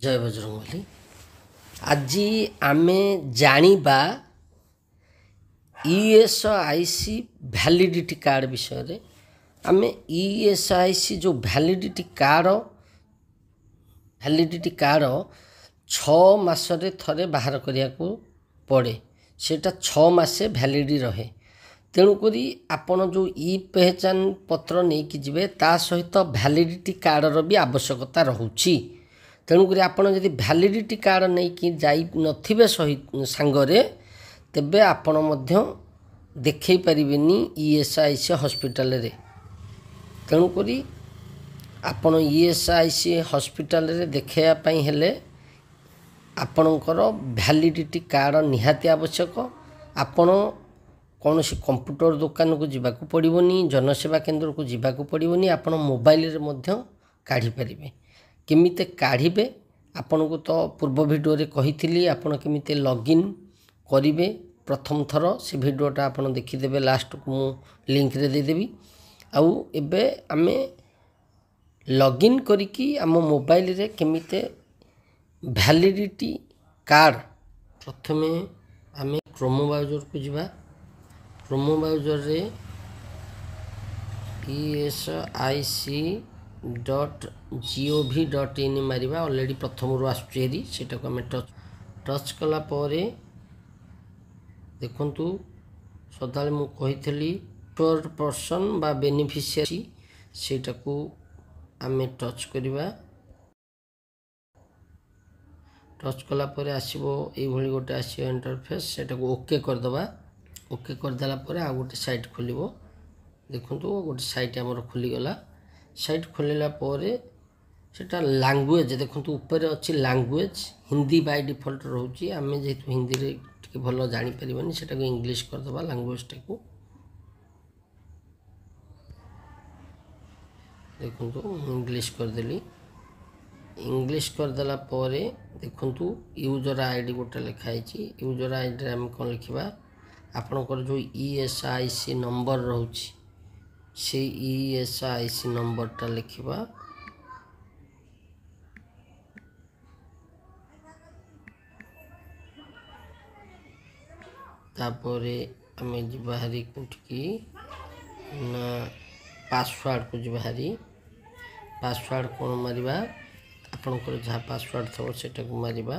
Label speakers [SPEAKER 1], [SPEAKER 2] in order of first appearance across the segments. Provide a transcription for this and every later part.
[SPEAKER 1] जय बजरंगबली। आज आमे जानिबा ईएसआईसी वैलिडिटी कार्ड विषय रे। आमे ईएसआईसी जो वैलिडिटी कार्ड 6 मासरे थरे बाहर करिया को पड़े। सेटा 6 मासे वैलिडी रहे। तेणुकरी आपण जो ई पहचान पत्र नहीं कि जिवे ता सहित वैलिडिटी कार्ड रो भी आवश्यकता रहउची। तेणुकरी आपण जदि वैलिडिटी कार्ड नहीं कि जाई नथिबे सहित सांगरे तेबे आपण मध्य देखै परिबेनी ईएसआईसी हॉस्पिटल रे। तेणुकरी आपण ईएसआईसी हॉस्पिटल रे देखैया पई हेले आपणकर वैलिडिटी कार्ड निहाती आवश्यक। आपण कौन से कंप्यूटर दुकान को जीवाकू पड़ोनी, जनसेवा केन्द्र को जीवाकू पड़ोनी, आपण मोबाइल रे मध्य काढ़ी पारिबे। केमिते काढ़िबे आपण को तो पूर्व वीडियो रे कहिथिली। आपण केमिते लॉगिन करिवे प्रथम थर से वीडियोटा आपण देखिदेबे। लास्ट को मु लिंक रे दे देबी। आउ एबे आमे लॉगिन करिकी आम मोबाइल रे केमिते वैलिडिटी कार्ड प्रथमे आमे क्रोम ब्राउजर को जीवा। क्रोम ब्राउजर रे esic.gov.in मारिबा। ऑलरेडी प्रथम रो आसुचेरी सेटा को हमें टच कला परे देखंतु सदाले मु कहिथली पर पर्सन बा बेनिफिशियरी सेटा को हमें टच करिबा। टच कला परे आसीबो ए भली गोटे आसीबो इंटरफेस। सेटा को ओके कर दबा। ओके कर देला परे आ गोटे साइट खोलिबो। देखंतु गोटे साइट हमर खुली गला। साइट खोलिला परे सेटा लैंग्वेज देखंतु ऊपर अछि लैंग्वेज हिंदी बाय डिफॉल्ट रहउची। आमे जेतु हिंदी रे टिके भलो जानि परिबनी सेटा को इंग्लिश कर दबा। लैंग्वेज टा को देखंतु इंग्लिश कर देली। इंग्लिश कर देला परे देखंतु यूजर आईडी गोटे लिखाई छी। यूजर आईडी रे हम कोन लिखिबा आपनकर जो ईएसआईसी नंबर रहउची से ईएसआईसी नंबर टा लिखिबा। तापरे हमें जिबाहरी कुटकी ना पासवर्ड को जिबाहरी। पासवर्ड कोन मारिबा आपनकर जहा पासवर्ड थो सेटा को मारिबा।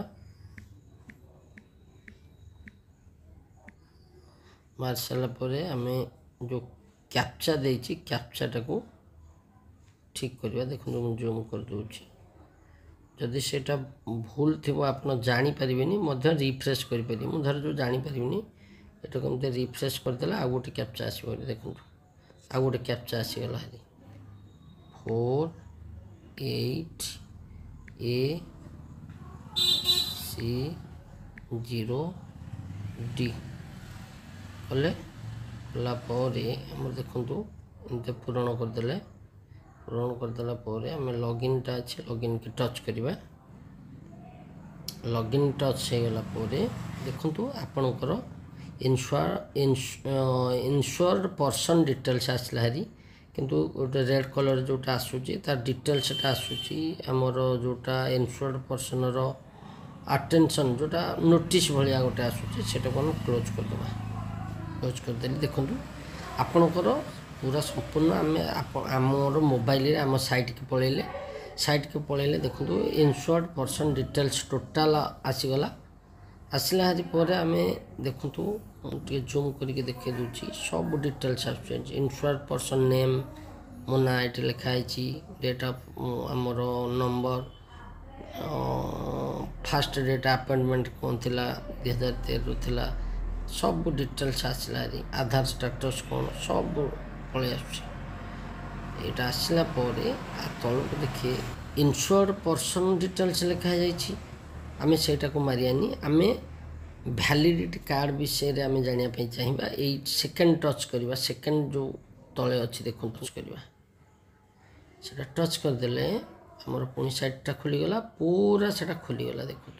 [SPEAKER 1] मार साला परे हमें जो कैप्चा देछि कैप्चा टा को ठीक करबा। देखो मैं जूम कर दूछि। जदि सेटा भूल थिबो आपन जानि परिबेनी मध्य रिफ्रेश करि परिबे। मु धर जो जानि परिबेनी एटा कमते रिफ्रेश कर देला आ गोटे कैप्चा आसीबो। देखो आ गोटे कैप्चा आसी गला हरी 48AC0D कले कला परे हमर देखंतु इनते पूर्ण कर देले। पूर्ण कर देला परे हमें लॉगिन टा अछि लॉगिन के टच करिबा। लॉगिन टच हे गला परे देखंतु आपनकर इंश्योर्ड पर्सन डिटेल्स आसला हरी। किंतु गोटे रेड कलर जोटा आसुची तार डिटेल्स टा आसुची हमर जोटा इंश्योर्ड पर्सन रो अटेंशन जोटा नोटिस भलिया गोटे आसुची सेटा कोन क्लोज कर दबा। क्लोज कर देली। देखंतु आपनकर पूरा संपूर्ण आमर मोबाइल रे आम साइट के पळेले। साइट के पळेले देखंतु इंश्योर्ड पर्सन डिटेल्स टोटल आसीगला। आसला हरी परे आमे देखंतु टे जूम करके देखे दूची सब डिटेल्स आछे। इंश्योर्ड पर्सन नेम मोना एटे लिखा आइची। डेट ऑफ आमर नंबर फास्ट डेट अपॉइंटमेंट कोन थिला 2013 थिला सब डिटेल्स आसला हरी। आधार स्टेटस कोन सब पळे आछे। एटा आसला परे आ तळ को देखिए इंश्योर्ड पर्सन डिटेल्स लिखा जाइछि। आमे सेटा को मारियानी। आमे वैलिडिटी कार्ड विषय रे आमे जानिया पई चाहिबा। ए सेकंड टच करबा। सेकंड जो तळे अछि देखो टच करबा। सेटा टच कर देले हमर पुनी साइट टा खुली गला। पूरा सेटा खुली गला। देखो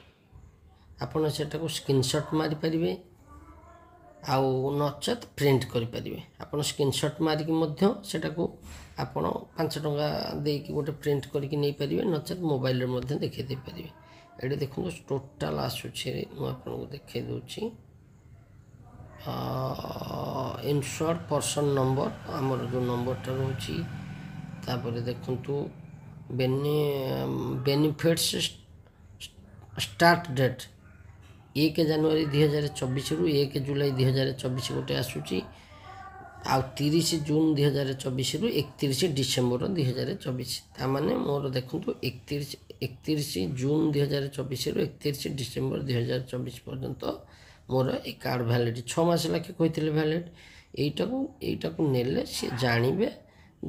[SPEAKER 1] आपण सेटा को स्क्रीनशॉट मारि परिबे आउ नचत प्रिंट करि परिबे। आपण स्क्रीनशॉट मारि कि मध्य सेटा को आपण 5 टंका दे कि गोटे प्रिंट करि कि नै परिबे। नचत मोबाइल रे मध्य देखि दे परिबे। ଏଠି ଦେଖନ୍ତୁ ଟୋଟାଲ୍ ଆସୁଛି ମୁଁ ଆପଣଙ୍କୁ ଦେଖାଇ ଦେଉଛି ଇନସ୍ୟୁର୍ଡ ପର୍ସନ୍ ନମ୍ବର ଆମର ଯେଉଁ ନମ୍ବରଟା ରହୁଛି ତାପରେ ଦେଖନ୍ତୁ ବେନିଫିଟ୍ସ ଷ୍ଟାର୍ଟ ଡେଟ୍ 1 ଜାନୁଆରୀ 2024ରୁ 1 ଜୁଲାଇ 2024 ଗୋଟେ ଆସୁଛି ଆଉ 30 ଜୁନ୍ 2024ରୁ 31 ଡିସେମ୍ବର 2024 ତାମାନେ ମୋର ଦେଖନ୍ତୁ 31 ଜୁନ୍ 2024ରୁ 31 ଡିସେମ୍ବର 2024 ପର୍ଯ୍ୟନ୍ତ ମୋର ଏ କାର୍ଡ଼ ଭ୍ୟାଲିଡ୍ 6 ମାସ ଲେଖେ କହିଥିଲେ ଭ୍ୟାଲିଡ୍ ଏଇଟାକୁ ନେଲେ ସିଏ ଜାଣିବେ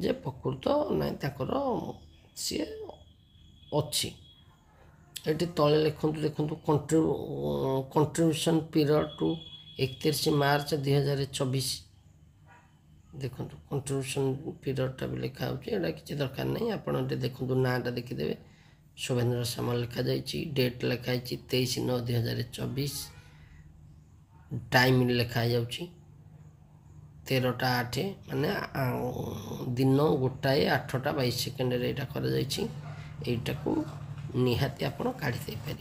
[SPEAKER 1] ଯେ ପ୍ରକୃତ ନାହିଁ ତାଙ୍କର ସିଏ ଅଛି। ଏଠି ତଳେ ଲେଖନ୍ତୁ ଦେଖନ୍ତୁ କଣ୍ଟ୍ରିବ୍ୟୁସନ୍ ପିରିୟଡ଼ ଟୁ 31 ମାର୍ଚ୍ଚ 2024 ଦେଖନ୍ତୁ କଣ୍ଟ୍ରିବ୍ୟୁସନ୍ ପିରିୟଡ଼ଟା ବି ଲେଖା ହେଉଛି ଏଇଟା କିଛି ଦରକାର ନାହିଁ ଆପଣ ଏଠି ଦେଖନ୍ତୁ ନାଁଟା ଦେଖିଦେବେ ଶୁଭେନ୍ଦ୍ର ସାମଲ ଲେଖାଯାଇଛି ଡେଟ୍ ଲେଖା ହେଇଛି 23/9/2024 ଟାଇମ୍ ଲେଖା ହେଇଯାଉଛି 13ଟା 8 ମାନେ ଦିନ 1:08:22 ଏଇଟା କରାଯାଇଛି। ଏଇଟାକୁ ନିହାତି ଆପଣ କାଢ଼ି ଦେଇପାରିବେ।